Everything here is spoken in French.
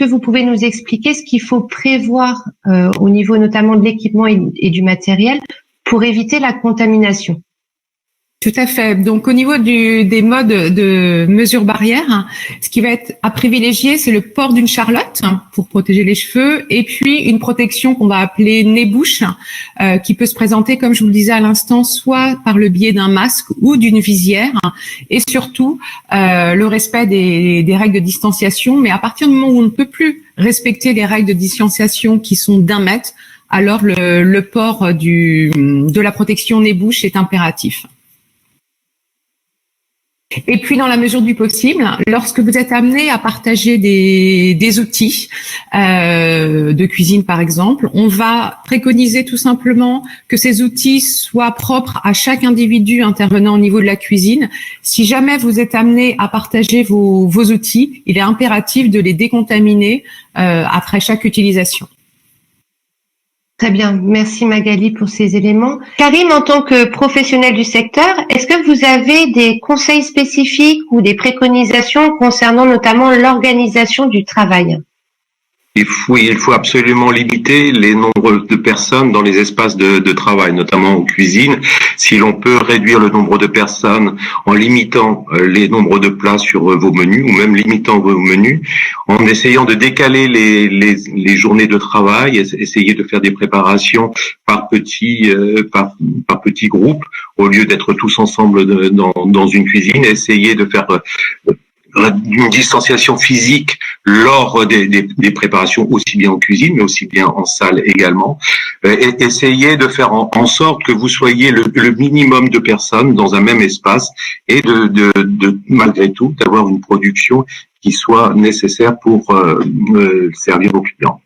que vous pouvez nous expliquer ce qu'il faut prévoir au niveau notamment de l'équipement et du matériel pour éviter la contamination? Tout à fait. Donc, au niveau des modes de mesure barrière, ce qui va être à privilégier, c'est le port d'une charlotte pour protéger les cheveux, et puis une protection qu'on va appeler nez-bouche, qui peut se présenter, comme je vous le disais à l'instant, soit par le biais d'un masque ou d'une visière, et surtout le respect des règles de distanciation. Mais à partir du moment où on ne peut plus respecter les règles de distanciation qui sont d'1 mètre, alors le port de la protection nez-bouche est impératif. Et puis, dans la mesure du possible, lorsque vous êtes amené à partager des outils de cuisine, par exemple, on va préconiser tout simplement que ces outils soient propres à chaque individu intervenant au niveau de la cuisine. Si jamais vous êtes amené à partager vos outils, il est impératif de les décontaminer après chaque utilisation. Très bien, merci Magali pour ces éléments. Karim, en tant que professionnel du secteur, est-ce que vous avez des conseils spécifiques ou des préconisations concernant notamment l'organisation du travail? Il faut absolument limiter les nombres de personnes dans les espaces de travail, notamment en cuisine. Si l'on peut réduire le nombre de personnes en limitant les nombres de plats sur vos menus, ou même limitant vos menus, en essayant de décaler les journées de travail, essayer de faire des préparations par petits groupes, au lieu d'être tous ensemble dans une cuisine, essayer de faire une distanciation physique lors des préparations, aussi bien en cuisine, mais aussi bien en salle également. Et essayez de faire en sorte que vous soyez le minimum de personnes dans un même espace et de malgré tout, d'avoir une production qui soit nécessaire pour servir vos clients.